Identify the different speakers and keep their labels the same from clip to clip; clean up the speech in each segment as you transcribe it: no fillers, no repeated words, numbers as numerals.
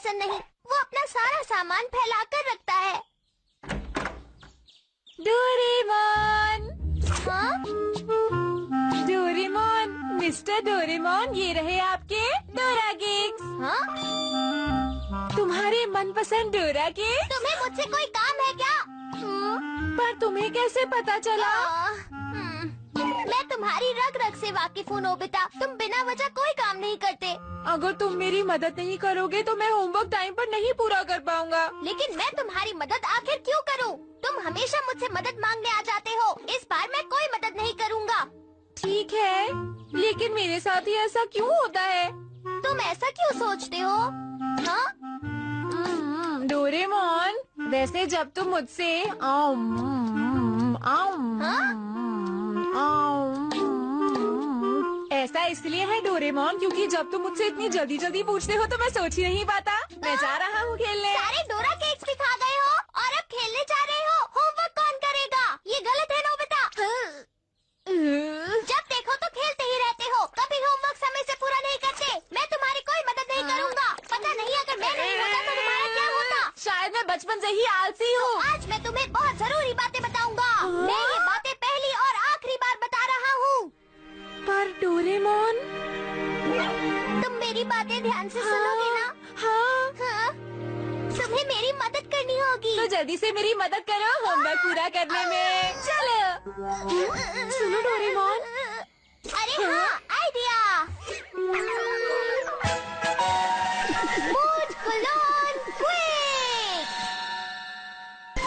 Speaker 1: पसंद नहीं। वो अपना सारा सामान फैला कर रखता है।
Speaker 2: डोरेमोन,
Speaker 1: हाँ?
Speaker 2: डोरेमोन, मिस्टर डोरेमोन, ये रहे आपके डोरा केक्स।
Speaker 1: हाँ?
Speaker 2: तुम्हारे मनपसंद डोरा केक्स।
Speaker 1: तुम्हें मुझसे कोई काम है क्या?
Speaker 2: पर तुम्हें कैसे पता चला?
Speaker 1: मैं तुम्हारी रग रग से वाकिफ हूँ नोबिता। तुम बिना वजह कोई काम नहीं करते।
Speaker 2: अगर तुम मेरी मदद नहीं करोगे तो मैं होमवर्क टाइम पर नहीं पूरा कर पाऊंगा।
Speaker 1: लेकिन मैं तुम्हारी मदद आखिर क्यों करूँ? तुम हमेशा मुझसे मदद मांगने आ जाते हो। इस बार मैं कोई मदद नहीं करूँगा।
Speaker 2: ठीक है, लेकिन मेरे साथ ही ऐसा क्यों होता है?
Speaker 1: तुम ऐसा क्यों सोचते हो? हाँ?
Speaker 2: डोरेमोन, वैसे जब तुम मुझसे ऐसा इसलिए है डोरेमोन क्योंकि जब तुम मुझसे इतनी जल्दी जल्दी पूछते हो तो मैं सोच ही नहीं पाता। मैं जा रहा हूँ खेलने।
Speaker 1: सारे डोरा केक्स भी खा गए हो और अब खेलने जा रहे हो। होमवर्क कौन करेगा? ये गलत है नोबिता। जब देखो तो खेलते ही रहते हो, कभी होमवर्क समय से पूरा नहीं करते। मैं तुम्हारी कोई मदद नहीं करूँगा। पता नहीं अगर मैं नहीं होता तो तुम्हारा क्या होता?
Speaker 2: शायद मैं बचपन से ही आलसी हूँ।
Speaker 1: आज मैं तुम्हें बहुत जरूरी बातें बताऊंगा। मैं ये बातें पहली और आखिरी बार बता रहा हूँ।
Speaker 2: पर डोरेमोन,
Speaker 1: तुम मेरी बातें ध्यान से सुनोगे ना?
Speaker 2: हाँ।
Speaker 1: हाँ? तुम्हें मेरी मदद करनी होगी।
Speaker 2: तो जल्दी से मेरी मदद करो होमवर्क पूरा करने में। चलो। सुनो डोरेमोन।
Speaker 1: अरे हाँ, आइडिया। Mood colon quick.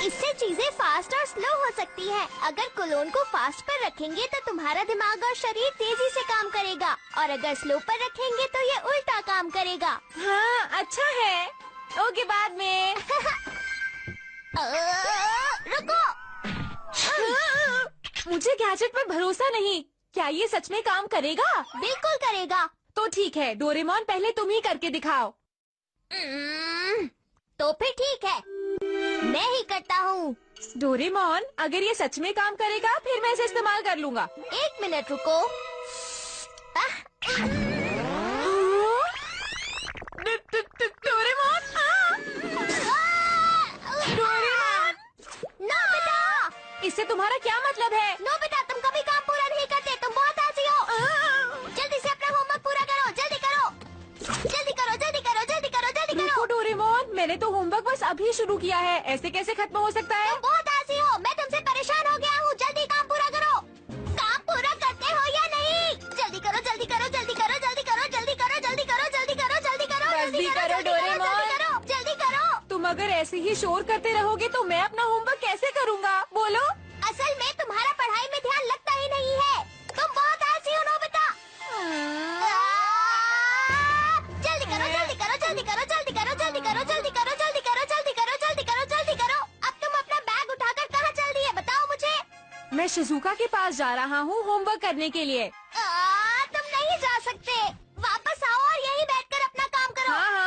Speaker 1: इससे चीजें फास्ट और स्लो हो सकती है। अगर कोलोन को फास्ट पर रखेंगे तो तुम्हारा दिमाग और शरीर तेजी से काम करेगा, और अगर स्लो पर रखेंगे तो ये उल्टा काम करेगा।
Speaker 2: हाँ, अच्छा है। ओके, बाद में।
Speaker 1: रुको।
Speaker 2: मुझे गैजेट पर भरोसा नहीं। क्या ये सच में काम करेगा?
Speaker 1: बिल्कुल करेगा।
Speaker 2: तो ठीक है डोरेमोन, पहले तुम ही करके दिखाओ।
Speaker 1: तो फिर ठीक है, मैं ही करता हूँ।
Speaker 2: डोरेमोन, अगर ये सच में काम करेगा फिर मैं इसे इस्तेमाल कर लूँगा।
Speaker 1: 1 मिनट रुको।
Speaker 2: Doraemon, Doraemon,
Speaker 1: Nobita!
Speaker 2: इससे तुम्हारा क्या मतलब है?
Speaker 1: नोबिता, तुम कभी काम पूरा नहीं करते। तुम बहुत आलसी हो। जल्दी से अपना होमवर्क पूरा करो। जल्दी करो, जल्दी करो, जल्दी करो, जल्दी करो, जल्दी
Speaker 2: रुको
Speaker 1: करो।
Speaker 2: डोरेमोन, मैंने तो होमवर्क बस अभी शुरू किया है। ऐसे कैसे खत्म हो सकता है?
Speaker 1: तुम बहुत आलसी हो। मैं तुमसे परेशान हो गया हूँ। जल्दी काम पूरा करो। काम पूरा करते हो या नहीं? जल्दी करो, जल्दी करो, जल्दी करो, जल्दी करो, जल्दी करो, जल्दी करो, जल्दी करो, जल्दी करो,
Speaker 2: जल्दी करो डोरेमोन।
Speaker 1: जल्दी करो।
Speaker 2: तुम अगर ऐसे ही शोर करते रहोगे तो मैं अपना होमवर्क कैसे करूँगा? बोलो।
Speaker 1: असल में तुम्हारा पढ़ाई में ध्यान लगता ही नहीं है। तुम बहुत आलसी हो नोबिता। जल्दी करो, जल्दी करो, जल्दी करो, जल्दी करो, जल्दी करो, जल्दी करो, जल्दी करो, जल्दी करो, जल्दी करो, जल्दी करो। अब तुम अपना बैग उठाकर कहाँ चल रही है? बताओ मुझे।
Speaker 2: मैं शिजुका के पास जा रहा हूँ होमवर्क करने के लिए।
Speaker 1: तुम नहीं जा सकते। वापस आओ और यहीं बैठकर अपना काम करो।
Speaker 2: हाँ हाँ।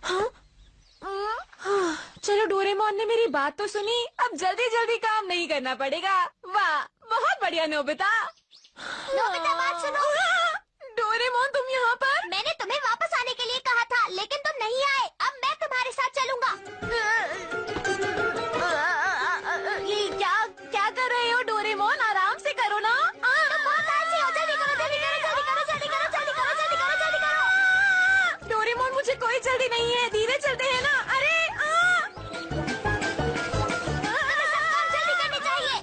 Speaker 2: हाँ। चलो डोरेमोन ने मेरी बात तो सुनी, अब जल्दी जल्दी काम नहीं करना पड़ेगा। वाह, बहुत बढ़िया नोबिता।
Speaker 1: नोबिता, बात सुनो।
Speaker 2: डोरेमोन, तुम यहाँ पर?
Speaker 1: मैंने तुम्हें वापस आने के लिए कहा था, लेकिन तुम नहीं आए। अब मैं तुम्हारे साथ चलूंगा।
Speaker 2: ये क्या क्या कर रहे हो डोरेमोन? आराम से करो ना।
Speaker 1: तुम बहुत आलसी हो। जल्दी करो, जल्दी करो, जल्दी करो, जल्दी करो, जल्दी करो, जल्दी करो, जल्दी करो।
Speaker 2: डोरेमोन, मुझे कोई जल्दी नहीं है, धीरे चलते हैं ना। अरे
Speaker 1: तुम्हें सब काम जल्दी करने चाहिए।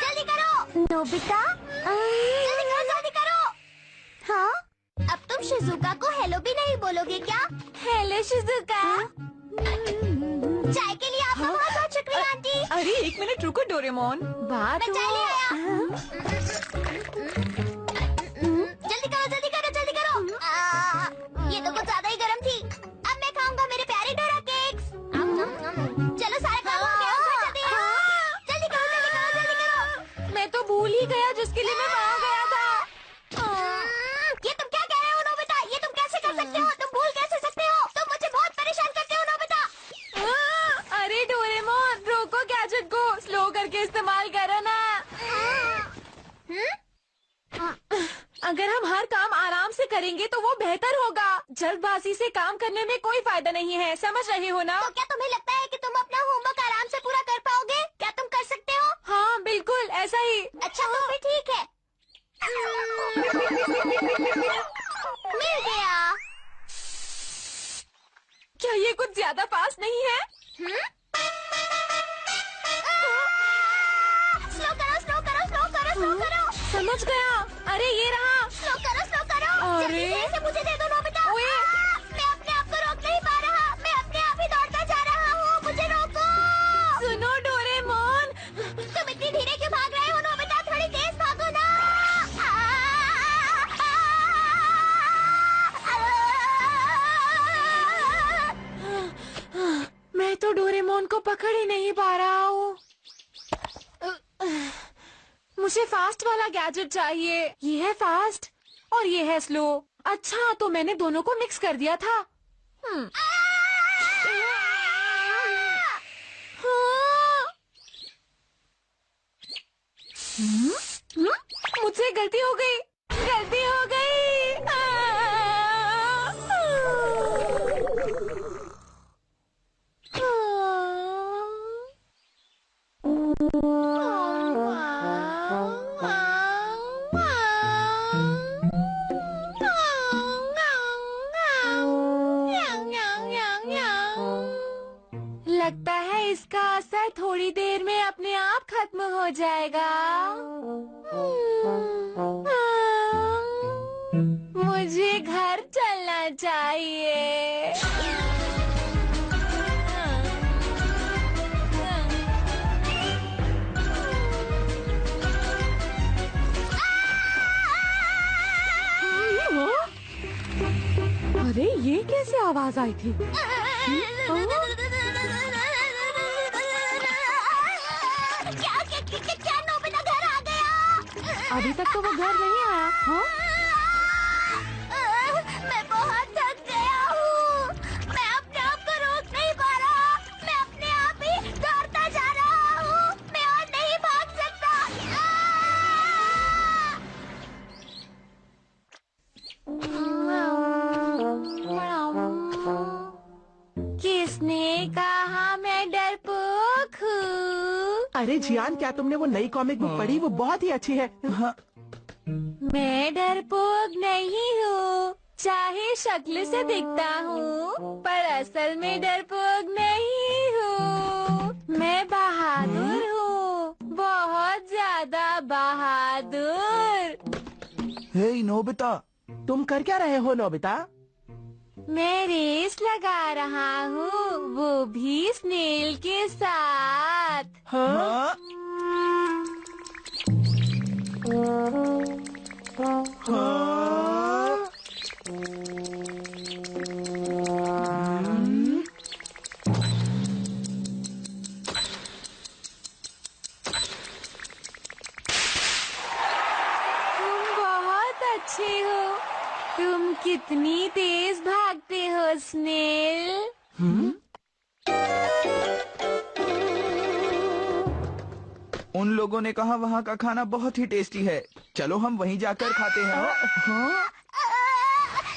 Speaker 1: जल्दी करो नोबिता। जल्दी करो, जल्दी करो। हाँ? अब तुम शिजुका को हेलो भी नहीं बोलोगे क्या?
Speaker 2: Hello Shizuka.
Speaker 1: चाय के लिए आपका बहुत बहुत शुक्रिया आंटी।
Speaker 2: अरे 1 मिनट रुको डोरेमोन, बात
Speaker 1: मैं चाय ले आया। जल्दी करो, जल्दी करो, जल्दी करो। ये तो कुछ ज्यादा ही गर्म थी। अब मैं खाऊंगा मेरे प्यारे डोरा केक्स। चलो, सारा काम हो गया। घर चलते हैं। जल्दी करो, जल्दी करो, जल्दी करो।
Speaker 2: मैं तो भूल ही गया जिसके लिए मैं वहाँ गया था।
Speaker 1: ये तुम क्या कह रहे हो नोबिता? ये तुम कैसे कर सकते हो? तुम भूल कैसे सकते हो? तुम मुझे बहुत परेशान करते हो नोबिता।
Speaker 2: अरे डोरेमोन, रोको गैजेट को, स्लो करके इस्तेमाल करो ना। अगर हम हर काम आराम से से करेंगे तो वो बेहतर होगा। जल्दबाजी से काम करने में कोई फायदा नहीं है, समझ रहे हो ना?
Speaker 1: तो क्या तुम्हें लगता है कि तुम अपना होमवर्क आराम से पूरा कर पाओगे? क्या तुम कर सकते हो?
Speaker 2: हाँ बिल्कुल ऐसा ही।
Speaker 1: अच्छा तो फिर ठीक है। मिल गया।
Speaker 2: क्या ये कुछ ज्यादा फास्ट नहीं है?
Speaker 1: स्लो करो, स्लो करो, स्लो करो, स्लो करो।
Speaker 2: समझ गया। अरे ये रहा।
Speaker 1: स्लो करो, स्लो करो।
Speaker 2: अरे।
Speaker 1: जल्दी से इसे मुझे दे दो नोबिता।
Speaker 2: ओए।
Speaker 1: मैं अपने आप को रोक नहीं पा रहा। मैं अपने आप ही दौड़ता जा रहा हूँ। मुझे रोको।
Speaker 2: सुनो डोरेमोन।
Speaker 1: तुम इतनी धीरे क्यों भाग रहे हो नोबिता? थोड़ी तेज भागो ना।
Speaker 2: मैं तो डोरेमोन को पकड़ ही नहीं पा रहा हूँ। मुझे फास्ट वाला गैजेट चाहिए। ये है फास्ट और ये है स्लो। अच्छा तो मैंने दोनों को मिक्स कर दिया था। हाँ। मुझसे गलती हो गई। गलती हो गई। लगता है इसका असर थोड़ी देर में अपने आप खत्म हो जाएगा। मुझे घर चलना चाहिए। अरे ये कैसे आवाज आई थी?
Speaker 1: क्या नोबिता घर आ गया?
Speaker 2: अभी तक तो वो घर नहीं आया। हाँ?
Speaker 1: मैं बहुत थक गया हूँ। मैं अपने आप को रोक नहीं पा रहा। मैं अपने आप ही दौड़ता जा रहा हूँ। मैं और नहीं भाग सकता।
Speaker 2: किसने कहा मैं डरपोक हूँ?
Speaker 3: अरे जियान, क्या तुमने वो नई कॉमिक बुक पढ़ी? वो बहुत ही अच्छी है। हाँ।
Speaker 2: मैं डरपोक नहीं हूँ। चाहे शक्ल से दिखता हूँ पर असल में डरपोक नहीं हूँ। मैं बहादुर हूँ, बहुत ज्यादा बहादुर।
Speaker 3: हे नोबिता, तुम कर क्या रहे हो नोबिता?
Speaker 2: मैं रेस लगा रहा हूँ, वो भी स्नेल के साथ।
Speaker 3: हाँ? हाँ?
Speaker 2: तुम बहुत अच्छे हो। तुम कितनी तेज भागते हो स्नेल।
Speaker 4: उन लोगों ने कहा वहाँ का खाना बहुत ही टेस्टी है। चलो हम वहीं जाकर खाते हैं। हाँ?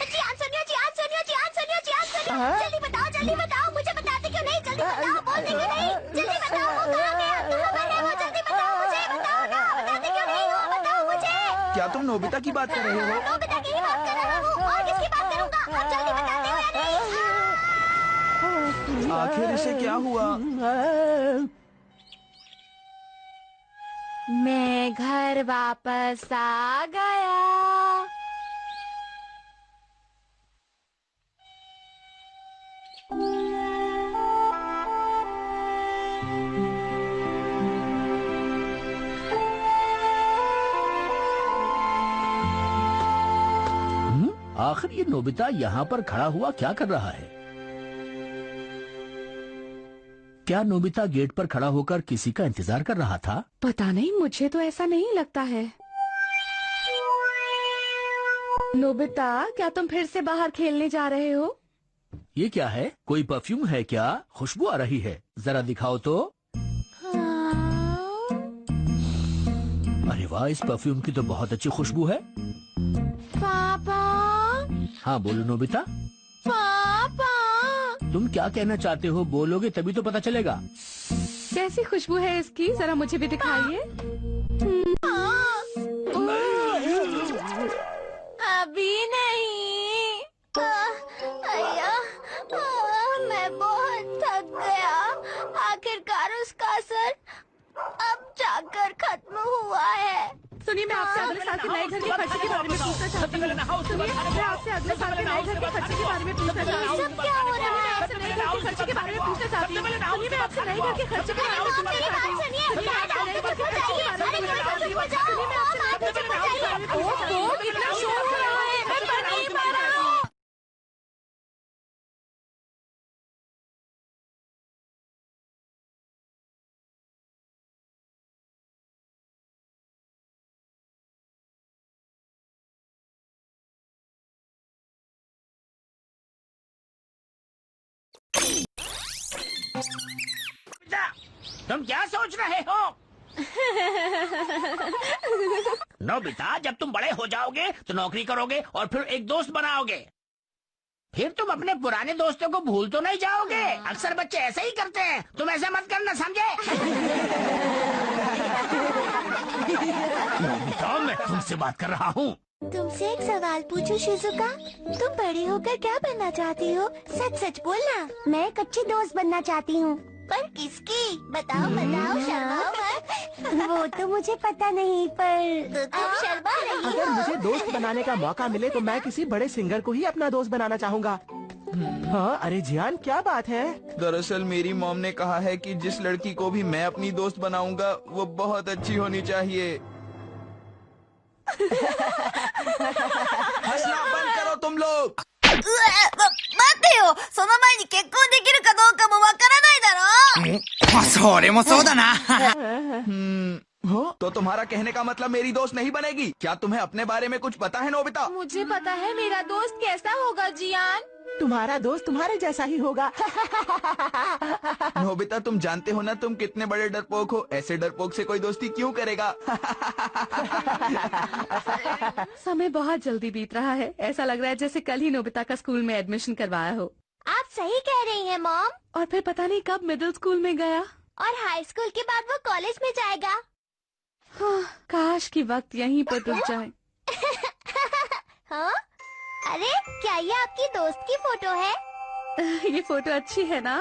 Speaker 1: जियान सुनियो, जियान सुनियो, जियान सुनियो, जियान सुनियो। जल्दी बताओ, जल्दी बताओ। मुझे बताते क्यों नहीं? जल्दी बताओ, बोलते क्यों नहीं? जल्दी बताओ, वो कहाँ गया? कहाँ पर है वो? जल्दी बताओ मुझे, बताओ ना। बताते क्यों नहीं हो? बताओ मुझे।
Speaker 4: क्या तुम नोबिता की बात कर रहे हो?
Speaker 1: नोबिता की ही बात कर रहा हूँ। और किसकी बात करूँगा? अब जल्दी बताते हो या नहीं?
Speaker 4: आखिर इसे क्या हुआ?
Speaker 2: मैं घर वापस आ गया।
Speaker 5: आखिर ये नोबिता यहाँ पर खड़ा हुआ क्या कर रहा है? क्या नोबिता गेट पर खड़ा होकर किसी का इंतजार कर रहा था?
Speaker 2: पता नहीं, मुझे तो ऐसा नहीं लगता है। नोबिता, क्या तुम फिर से बाहर खेलने जा रहे हो?
Speaker 5: ये क्या है? कोई परफ्यूम है क्या? खुशबू आ रही है, जरा दिखाओ तो। अरे वाह, इस परफ्यूम की तो बहुत अच्छी खुशबू है।
Speaker 2: पापा
Speaker 5: हाँ बोलो नोबिता,
Speaker 2: पापा,
Speaker 5: तुम क्या कहना चाहते हो? बोलोगे तभी तो पता चलेगा।
Speaker 2: कैसी खुशबू है इसकी, जरा मुझे भी दिखाइए। अभी नहीं।
Speaker 1: अय्या, मैं बहुत थक गया। आखिरकार उसका असर अब जाकर खत्म हुआ है।
Speaker 2: सुनिए, मैं आपसे अगले साल के नए घर के खर्चे के बारे में पूछना चाहती हूँ। सुनिए, मैं आपसे अगले साल के नए घर के खर्चे के बारे में पूछना चाहती हूँ।
Speaker 1: सब क्या हो रहा है?
Speaker 2: आपसे नए घर के खर्चे के बारे में पूछना चाहती हूँ। सुनिए, मैं आपसे नए घर के खर्चे के बारे में पूछना चाहती हूँ।
Speaker 1: सुनिए,
Speaker 2: सुनिए, मैं आपसे नए घर के खर्चे के बारे में पूछना चाहती हूँ। सुनिए, मैं आपसे नए घर के खर्चे के बारे में पूछना चाहती हूँ। ओह, कितना शोर हो रहा है, मैं पढ़ नहीं पा रहा हूँ।
Speaker 5: तुम क्या सोच रहे हो? नोबिता, जब तुम बड़े हो जाओगे तो नौकरी करोगे और फिर एक दोस्त बनाओगे। फिर तुम अपने पुराने दोस्तों को भूल तो नहीं जाओगे। अक्सर बच्चे ऐसे ही करते हैं, तुम ऐसे मत करना, समझे? नोबिता, मैं तुमसे बात कर रहा हूँ।
Speaker 1: तुमसे एक सवाल पूछूं शिजुका? तुम बड़ी होकर क्या बनना चाहती हो? सच सच बोलना। मैं एक अच्छी दोस्त बनना चाहती हूँ। पर किसकी? बताओ बताओ, शर्माओ मत। वो तो मुझे पता नहीं, पर तो तुम शर्मा रही हो।
Speaker 3: अगर मुझे दोस्त बनाने का मौका मिले तो मैं किसी बड़े सिंगर को ही अपना दोस्त बनाना चाहूँगा। हाँ, अरे जियान, क्या बात है?
Speaker 4: दरअसल मेरी मॉम ने कहा है कि जिस लड़की को भी मैं अपनी दोस्त बनाऊंगा वो बहुत अच्छी होनी चाहिए। हंसना बंद करो तुम लोग।
Speaker 1: 待てよ、その前に結婚できるかどうかもわからないだろ。
Speaker 6: まあ、それもそうだな。
Speaker 4: तो तुम्हारा कहने का मतलब मेरी दोस्त नहीं बनेगी? क्या तुम्हें अपने बारे में कुछ पता है नोबिता?
Speaker 2: मुझे पता है मेरा दोस्त कैसा होगा जियान।
Speaker 3: तुम्हारा दोस्त तुम्हारे जैसा ही होगा।
Speaker 4: नोबिता, तुम जानते हो ना तुम कितने बड़े डरपोक हो। ऐसे डरपोक से कोई दोस्ती क्यों करेगा?
Speaker 2: समय बहुत जल्दी बीत रहा है। ऐसा लग रहा है जैसे कल ही नोबिता का स्कूल में एडमिशन करवाया हो।
Speaker 1: आप सही कह रही हैं मॉम।
Speaker 2: और फिर पता नहीं कब मिडिल स्कूल में गया
Speaker 1: और हाई स्कूल के बाद वो कॉलेज में जाएगा।
Speaker 2: हाँ, काश की वक्त यहीं पर रुक जाए।
Speaker 1: हाँ? अरे, क्या ये आपकी दोस्त की फोटो है?
Speaker 2: ये फोटो अच्छी है ना?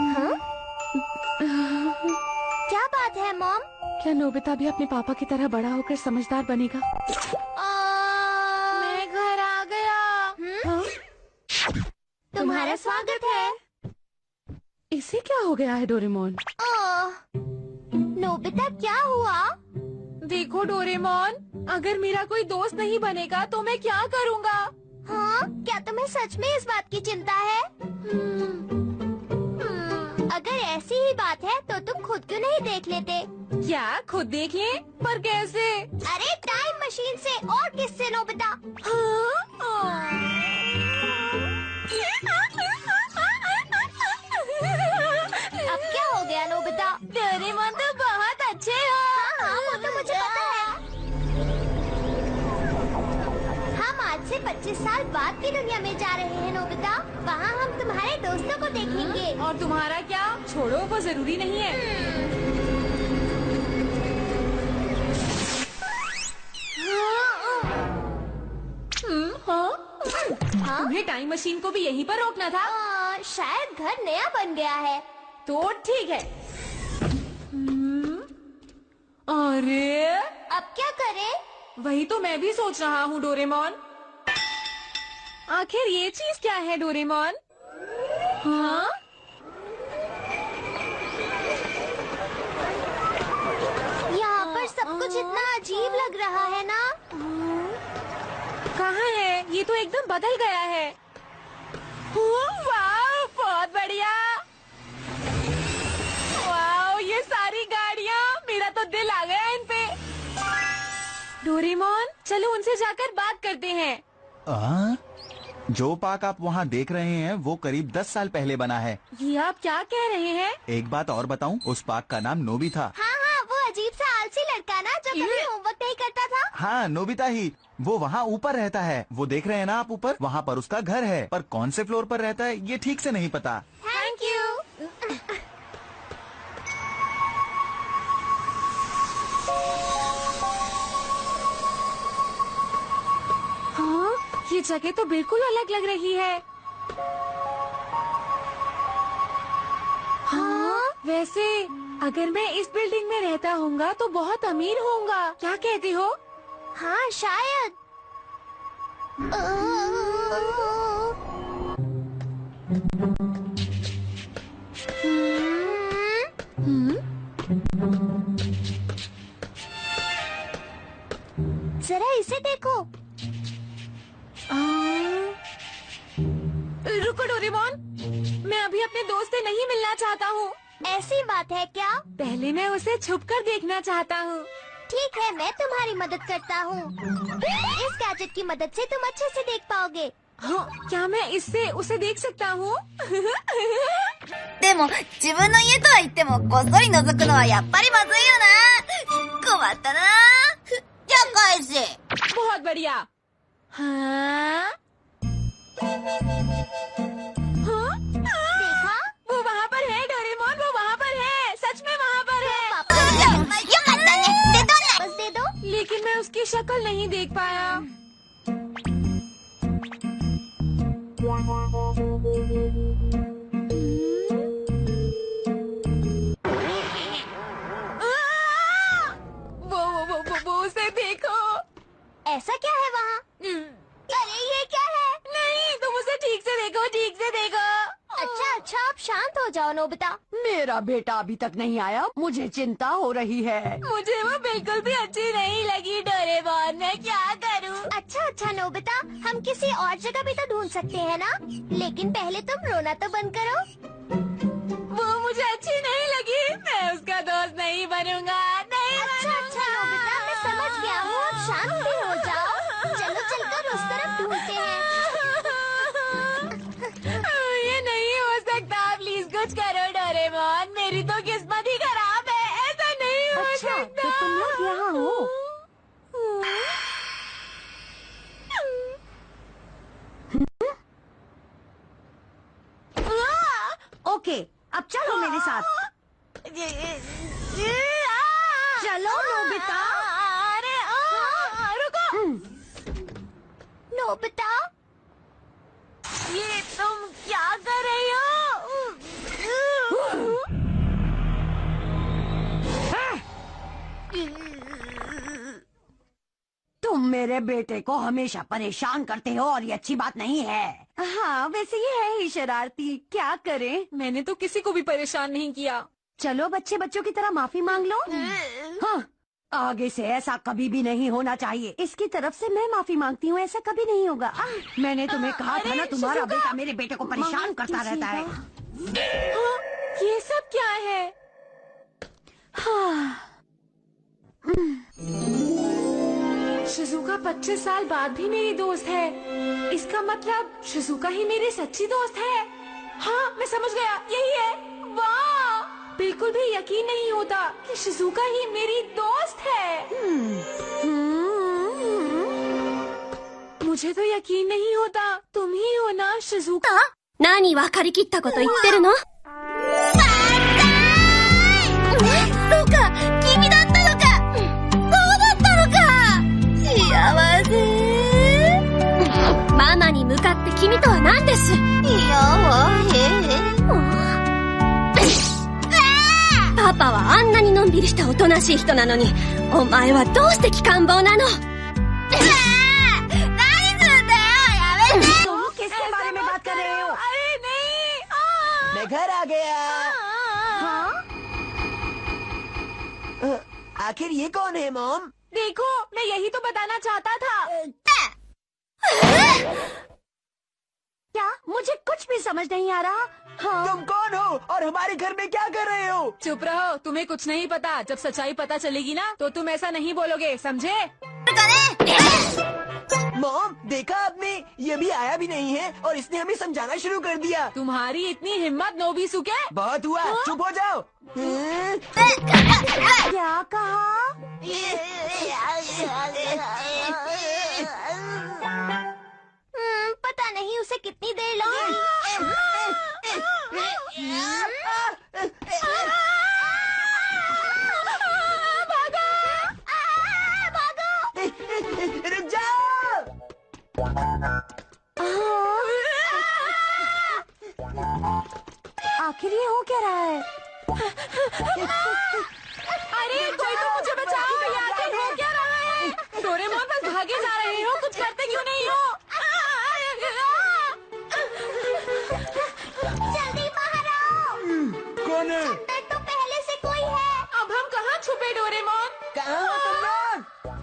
Speaker 1: हाँ? क्या बात है मॉम?
Speaker 2: क्या नोबिता भी अपने पापा की तरह बड़ा होकर समझदार बनेगा? मैं घर आ गया। हाँ?
Speaker 1: तुम्हारा स्वागत है।
Speaker 2: इसे क्या हो गया है डोरेमोन?
Speaker 1: नोबिता, क्या हुआ?
Speaker 2: देखो डोरेमोन, अगर मेरा कोई दोस्त नहीं बनेगा तो मैं क्या करूँगा?
Speaker 1: हाँ? क्या तुम्हें सच में इस बात की चिंता है? अगर ऐसी ही बात है तो तुम खुद क्यों नहीं देख लेते?
Speaker 2: क्या खुद देख लें? पर कैसे?
Speaker 1: अरे टाइम मशीन से। और किससे नोबिता? अब क्या हो गया नोबिता?
Speaker 2: डोरेमोन तो बहुत अच्छे हो।
Speaker 1: हाँ, वो तो मुझे पता है। हम आज से 25 साल बाद की दुनिया में जा रहे हैं नोबिता। वहाँ हम तुम्हारे दोस्तों को देखेंगे।
Speaker 2: और तुम्हारा क्या? छोड़ो, वो जरूरी नहीं है। तुम्हें टाइम मशीन को भी यहीं पर रोकना था।
Speaker 1: शायद घर नया बन गया है।
Speaker 2: तो ठीक है। अरे,
Speaker 1: अब क्या करें?
Speaker 2: वही तो मैं भी सोच रहा हूँ डोरेमोन। आखिर ये चीज क्या है डोरेमोन? हाँ?
Speaker 1: यहाँ पर सब कुछ इतना अजीब लग रहा है ना?
Speaker 2: कहाँ है? ये तो एकदम बदल गया है। वाह, बहुत बढ़िया। वाह, ये सारी गाड़ियाँ, मेरा तो दिल आ गया इन पे। डोरेमोन, चलो उनसे जाकर बात करते हैं।
Speaker 7: जो पार्क आप वहाँ देख रहे हैं वो करीब 10 साल पहले बना है।
Speaker 2: ये आप क्या कह रहे हैं?
Speaker 7: एक बात और बताऊं, उस पार्क का नाम नोबी था।
Speaker 1: हाँ हाँ, वो अजीब सा आलसी लड़का लड़का ना जो कभी होमवर्क नहीं करता था।
Speaker 7: हाँ, नोबिता ही। वो वहाँ ऊपर रहता है। वो देख रहे हैं ना आप ऊपर, वहाँ पर उसका घर है, पर कौन से फ्लोर पर रहता है ये ठीक से नहीं पता।
Speaker 1: Thank you.
Speaker 2: हाँ, ये जगह तो बिल्कुल अलग लग रही है। हाँ, वैसे अगर मैं इस बिल्डिंग में रहता होऊंगा तो बहुत अमीर होऊंगा। क्या कहती हो?
Speaker 1: हाँ शायद। जरा इसे देखो।
Speaker 2: रुको डोरेमोन, मैं अभी अपने दोस्त से नहीं मिलना चाहता हूँ।
Speaker 1: ऐसी बात है क्या?
Speaker 2: पहले मैं उसे छुपकर देखना चाहता हूँ।
Speaker 1: ठीक है, मैं तुम्हारी मदद करता हूँ। इस गैजेट की मदद से तुम अच्छे से देख पाओगे।
Speaker 2: हाँ, क्या मैं इससे उसे देख सकता हूँ?
Speaker 8: でも、自分の家とは言っても、こっそり覗くのはやっぱりまずいよな。困ったな。じゃあ返せ。
Speaker 2: बहुत बढ़िया। हाँ? हाँ?
Speaker 1: देखा?
Speaker 2: वो वहाँ पर है डोरेमोन, वो वहाँ पर है। सच में वहाँ पर है।
Speaker 8: よかったね。で、どんな
Speaker 1: बस दे दो।
Speaker 2: लेकिन मैं उसकी शक्ल नहीं देख पाया। वो उसे देखो।
Speaker 1: ऐसा क्या है वहाँ? अरे ये क्या है?
Speaker 2: नहीं, तुम उसे ठीक से देखो, ठीक से देखो।
Speaker 1: अच्छा अच्छा, आप शांत हो जाओ नोबिता।
Speaker 9: मेरा बेटा अभी तक नहीं आया, मुझे चिंता हो रही है।
Speaker 2: मुझे वो बिल्कुल भी अच्छी नहीं लगी डोरेमोन, मैं क्या करूँ?
Speaker 1: अच्छा अच्छा नोबिता, हम किसी और जगह भी तो ढूंढ सकते हैं ना। लेकिन पहले तुम रोना तो बंद करो।
Speaker 2: वो मुझे अच्छी नहीं लगी, मैं उसका दोस्त नहीं बनूंगा, नहीं
Speaker 1: अच्छा अच्छा नोबिता, मैं समझ गया हूँ। अब शांत भी हो जाओ। चलो चलकर उस तरफ ढूंढते हैं।
Speaker 2: ये नहीं हो सकता, प्लीज कुछ करो डोरेमोन, मेरी तो किस्मत ही खराब है, ऐसा नहीं हो सकता।
Speaker 9: तो तुम लोग यहाँ हो? ओके, अब चलो मेरे साथ। चलो नोबिता।
Speaker 2: अरे रुको।
Speaker 1: नोबिता,
Speaker 2: ये तुम क्या कर रही हो?
Speaker 9: तुम मेरे बेटे को हमेशा परेशान करते हो और ये अच्छी बात नहीं है। हाँ, वैसे ये है ही शरारती, क्या करें।
Speaker 2: मैंने तो किसी को भी परेशान नहीं किया।
Speaker 9: चलो बच्चे बच्चों की तरह माफी मांग लो। हाँ, आगे से ऐसा कभी भी नहीं होना चाहिए। इसकी तरफ से मैं माफी मांगती हूँ, ऐसा कभी नहीं होगा। मैंने तुम्हें कहा था ना, तुम्हारा बेटा मेरे बेटे को परेशान करता रहता है।
Speaker 2: हाँ, ये सब क्या है? शिजुका 25 साल बाद भी मेरी दोस्त है। इसका मतलब शिजुका ही मेरी सच्ची दोस्त है। हाँ, मैं समझ गया, यही है। वाह, बिल्कुल भी यकीन नहीं होता कि शिजुका ही मेरी दोस्त है। मुझे तो यकीन नहीं होता, तुम ही हो ना शिजुका?
Speaker 8: 何分かりきったこと言ってるの？そうか、君だったのか。そうだったのか。幸せ。ママに向かって君とは何です？パパはあんなにのんびりしたおとなしい人なのに、お前はどうして機関棒なの？何すんだよ、やめて。
Speaker 9: किसके बारे में बात कर रहे हो?
Speaker 2: अरे नहीं।
Speaker 3: मैं घर आ गया। आखिर ये कौन है मॉम?
Speaker 2: देखो, मैं यही तो बताना चाहता था।
Speaker 9: क्या? मुझे कुछ भी समझ नहीं आ रहा। हाँ?
Speaker 3: तुम कौन हो और हमारे घर में क्या कर रहे हो?
Speaker 2: चुप रहो, तुम्हें कुछ नहीं पता। जब सच्चाई पता चलेगी ना, तो तुम ऐसा नहीं बोलोगे, समझे?
Speaker 3: मॉम, देखा आपने, ये भी आया भी नहीं है और इसने हमें समझाना शुरू कर दिया।
Speaker 2: तुम्हारी इतनी हिम्मत नोबिसुके?
Speaker 3: बहुत हुआ, चुप हो जाओ।
Speaker 9: क्या कहा?
Speaker 1: पता नहीं उसे कितनी देर लगेगी।
Speaker 3: रुक जाओ।
Speaker 9: आखिर ये हो क्या रहा है?
Speaker 2: अरे कोई तो मुझे बचाओ, ये आखिर हो क्या रहा है? डोरेमोन बस भागे जा रहे हो, कुछ करते क्यों नहीं हो?
Speaker 1: जल्दी बाहर आओ।
Speaker 3: कौन है?
Speaker 1: अंदर तो पहले से कोई है।
Speaker 2: अब हम कहाँ छुपे डोरेमोन?
Speaker 3: कहाँ हो तुम लोग?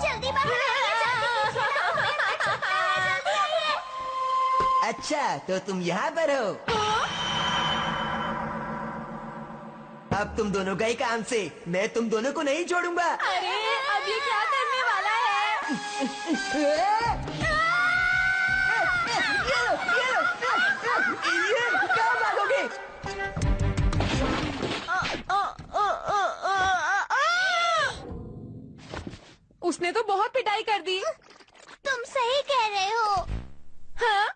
Speaker 1: जल्दी बाहर आइए, जल्दी पीछे ना हो, मैं मर सकता है, जल्दी आइए।
Speaker 3: अच्छा तो तुम यहाँ पर हो। अब तुम दोनों का ही काम से मैं तुम दोनों को नहीं छोड़ूंगा।
Speaker 2: अरे अब ये क्या करने वाला है?
Speaker 3: क्या भागोगे?
Speaker 2: उसने तो बहुत पिटाई कर दी।
Speaker 1: तुम सही कह रहे हो।
Speaker 2: हाँ,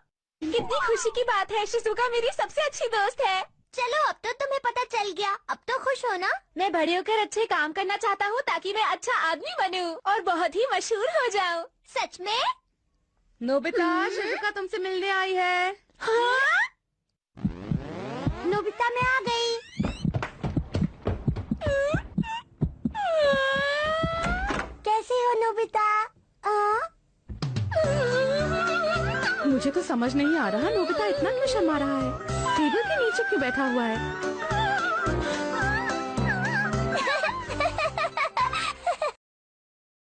Speaker 2: कितनी खुशी की बात है, शिजुका मेरी सबसे अच्छी दोस्त है।
Speaker 1: चलो अब तो तुम्हें पता चल गया, अब तो खुश हो ना?
Speaker 2: मैं बड़े होकर अच्छे काम करना चाहता हूँ ताकि मैं अच्छा आदमी बनूं और बहुत ही मशहूर हो जाऊँ।
Speaker 1: सच में?
Speaker 9: नोबिता, शिजुका तुमसे मिलने आई है।
Speaker 2: हाँ?
Speaker 1: नोबिता मैं आ गई। कैसे हो नोबिता?
Speaker 2: मुझे तो समझ नहीं आ रहा नोबिता इतना क्यों शर्मा रहा है। टेबल के नीचे क्यों बैठा हुआ है?